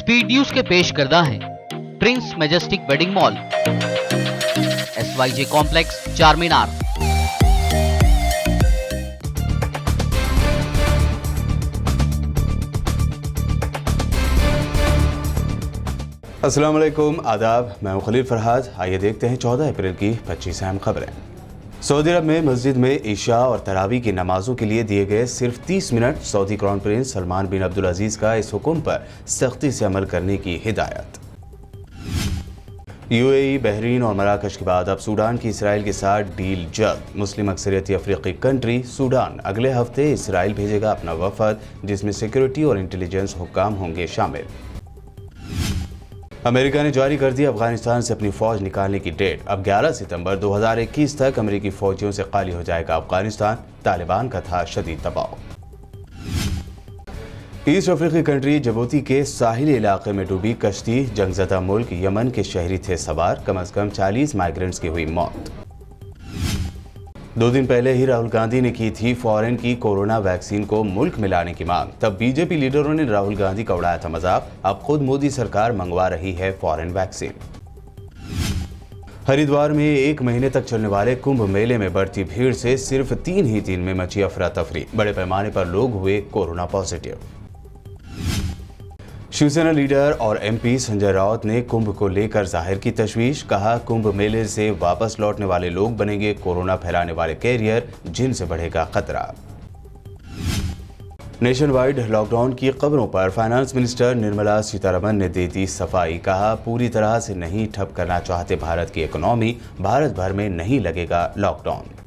Speed news के पेश करदा है Prince majestic wedding mall, SYJ complex, चार मीनार। अस्सलाम वालेकुम, आदाब। मैं हूं खलील फरहाद। आइए देखते हैं 14 अप्रैल की 25 अहम खबरें। सऊदी अरब में मस्जिद में इशा और तरावी की नमाजों के लिए दिए गए सिर्फ 30 minute. Saudi crown prince Salman bin Abdul Aziz का इस हुक्म पर सख्ती से अमल करने की हिदायत। UAE, बहरीन और मराकश के बाद अब सूडान की इसराइल के साथ डील जल्द। मुस्लिम अक्सरियती अफ्रीकी कंट्री सूडान अगले हफ्ते इसराइल भेजेगा अपना वफद, जिसमें सिक्योरिटी और इंटेलिजेंस हुक्काम होंगे शामिल। अमेरिका ने जारी कर दी अफगानिस्तान से अपनी फौज निकालने की डेट। अब 11 सितंबर 2021 तक अमेरिकी फौजियों से खाली हो जाएगा अफगानिस्तान। तालिबान का था शदीद दबाव। ईस्ट अफ्रीकी कंट्री जिबूती के साहिली इलाके में डूबी कश्ती। जंगजदा मुल्क यमन के शहरी थे सवार। कम से कम 40 माइग्रेंट्स की हुई मौत। 2 दिन पहले ही राहुल गांधी ने की थी फॉरेन की कोरोना वैक्सीन को मुल्क में लाने की मांग। तब बीजेपी लीडरों ने राहुल गांधी का उड़ाया था मजाक। अब खुद मोदी सरकार मंगवा रही है फॉरेन वैक्सीन। हरिद्वार में 1 महीने तक चलने वाले कुंभ मेले में बढ़ती भीड़ से सिर्फ 3 ही दिन में मची अफरा तफरी। बड़े पैमाने पर लोग हुए कोरोना पॉजिटिव। शिवसेना लीडर और MP संजय राउत ने कुंभ को लेकर जाहिर की तशवीश। कहा, कुंभ मेले से वापस लौटने वाले लोग बनेंगे कोरोना फैलाने वाले कैरियर, जिनसे बढ़ेगा खतरा। नेशन वाइड लॉकडाउन की खबरों पर फाइनेंस मिनिस्टर निर्मला सीतारमण ने दे दी सफाई। कहा, पूरी तरह से नहीं ठप करना चाहते भारत की इकोनॉमी। भारत भर में नहीं लगेगा लॉकडाउन।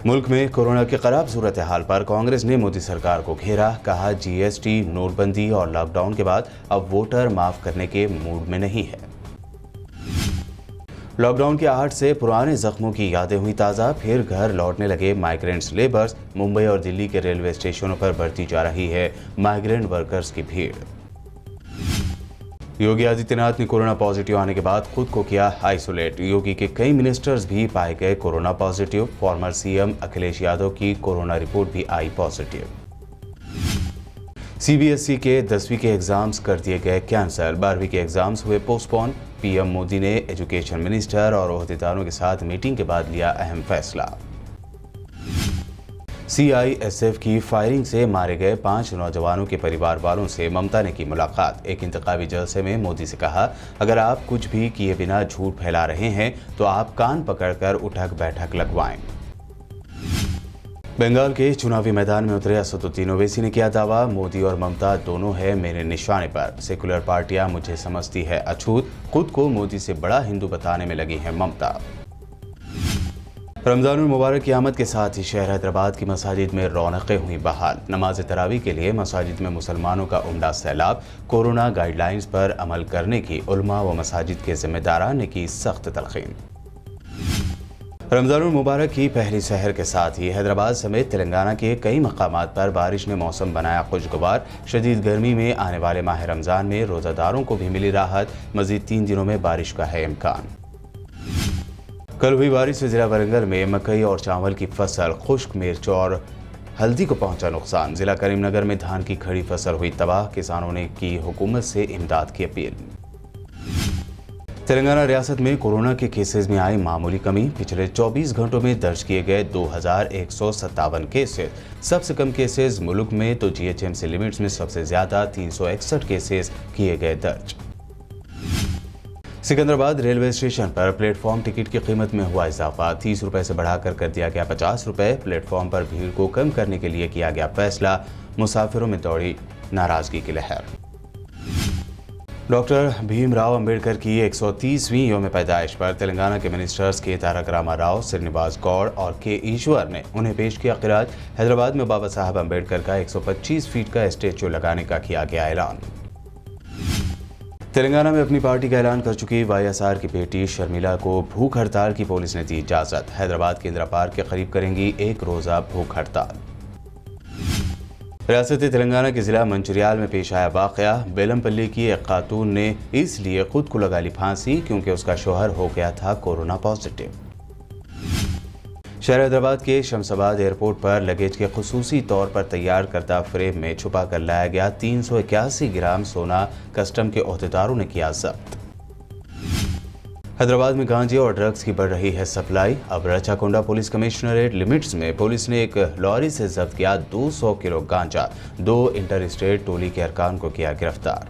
मुल्क में कोरोना की खराब सूरत हाल पर कांग्रेस ने मोदी सरकार को घेरा। कहा, GST, नोटबंदी और लॉकडाउन के बाद अब वोटर माफ करने के मूड में नहीं है। लॉकडाउन की आहट से पुराने जख्मों की यादें हुई ताज़ा। फिर घर लौटने लगे माइग्रेंट्स लेबर्स। मुंबई और दिल्ली के रेलवे स्टेशनों पर बढ़ती जा रही है माइग्रेंट वर्कर्स की भीड़। योगी आदित्यनाथ ने कोरोना पॉजिटिव आने के बाद खुद को किया आइसोलेट। योगी के कई मिनिस्टर्स भी पाए गए corona positive. Farmer CM Akhilesh Yadav की कोरोना रिपोर्ट भी आई पॉजिटिव। CBSE के 10वीं के एग्जाम्स कर दिए गए कैंसल। 12वीं के एग्जाम्स हुए पोस्टपोन। PM मोदी ने एजुकेशन मिनिस्टर और ओहदेदारों के साथ मीटिंग के बाद लिया अहम फैसला। CISF की फायरिंग से मारे गए 5 नौजवानों के परिवार वालों से ममता ने की मुलाकात। एक इंतखाबी जलसे में मोदी से कहा, अगर आप कुछ भी किए बिना झूठ फैला रहे हैं तो आप कान पकड़कर उठक बैठक लगवाएं। बंगाल के चुनावी मैदान में उतरे असदुद्दीन ओवैसी ने किया दावा, मोदी और ममता दोनों है मेरे निशाने पर। सेकुलर पार्टियां मुझे समझती है अछूत। खुद को मोदी से बड़ा हिंदू बताने में लगी है ममता। रमजान मुबारक की आमद के साथ ही शहर हैदराबाद की मसाजिद में रौनकें हुई बहाल। नमाज तरावी के लिए मसाजिद में मुसलमानों का उमदा सैलाब। कोरोना गाइडलाइंस पर अमल करने की उलमा व मसाजिद के जिम्मेदारान ने की सख्त तलकीन। रमजान मुबारक की पहली सहर के साथ ही हैदराबाद समेत तेलंगाना के कई मकामात पर बारिश ने मौसम बनाया खुशगवार। शदीद गर्मी में आने वाले माह रमजान में रोजादारों को भी मिली राहत। मजीद 3 दिनों में बारिश का है इम्कान। कल हुई बारिश से जिला वरंगल में मकई और चावल की फसल, खुश्क मिर्च और हल्दी को पहुंचा नुकसान। जिला करीमनगर में धान की खड़ी फसल हुई तबाह। किसानों ने की हुकूमत से इमदाद की अपील। तेलंगाना रियासत में कोरोना के केसेस में आई मामूली कमी। पिछले 24 घंटों में दर्ज किए गए 2157 केसेस। सबसे कम केसेस मुल्क में तो GHMC लिमिट्स में सबसे ज्यादा 361 केसेस किए गए दर्ज। सिकंदराबाद रेलवे स्टेशन पर प्लेटफॉर्म टिकट की कीमत में हुआ इजाफा। 30 रुपए से बढ़ाकर कर दिया गया 50 रुपए। प्लेटफॉर्म पर भीड़ को कम करने के लिए किया गया फैसला। मुसाफिरों में दौड़ी नाराजगी की लहर। डॉक्टर भीमराव अंबेडकर की 130वीं यौम पैदाइश पर तेलंगाना के मिनिस्टर्स के तारक रामा राव, श्रीनिवास गौड़ और K ईश्वर ने उन्हें पेश किया खिराज। हैदराबाद में बाबा साहब अंबेडकर का 125 फीट का स्टैच्यू लगाने का किया गया ऐलान। तेलंगाना में अपनी पार्टी का ऐलान कर चुकी YSR की बेटी शर्मिला को भूख हड़ताल की पुलिस ने दी इजाजत। हैदराबाद के इंदिरा पार्क के करीब करेंगी 1 रोजा भूख हड़ताल। रियासत तेलंगाना के जिला मंचिरियाल में पेश आया वाकया। बेलमपल्ली की एक खातून ने इसलिए खुद को लगा ली फांसी क्योंकि उसका शौहर हो गया था कोरोना पॉजिटिव। शहर हैदराबाद के शमशाबाद एयरपोर्ट पर लगेज के खुसूसी तौर पर तैयार करदा फ्रेम में छुपा कर लाया गया 381 ग्राम सोना कस्टम के ओहदेदारों ने किया जब्त। हैदराबाद में गांजे और ड्रग्स की बढ़ रही है सप्लाई। अब रचाकोंडा पुलिस कमिश्नरेट लिमिट्स में पुलिस ने एक लॉरी से जब्त किया 200 किलो गांजा। 2 इंटर स्टेट टोली के अरकान को किया गिरफ्तार।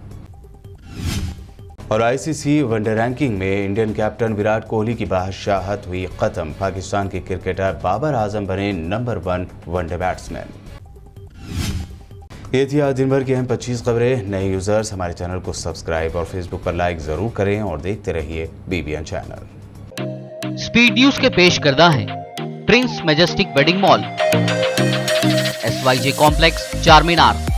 और आईसीसी वनडे रैंकिंग में इंडियन कैप्टन विराट कोहली की बादशाहत हुई खत्म। पाकिस्तान के क्रिकेटर बाबर आजम बने नंबर 1 वनडे बैट्समैन। ये थी आज दिन भर की अहम 25 खबरें। नए यूजर्स हमारे चैनल को सब्सक्राइब और फेसबुक पर लाइक जरूर करें और देखते रहिए BBN चैनल। स्पीड न्यूज के पेश करदा है Prince majestic wedding mall, SYJ complex, चार मीनार।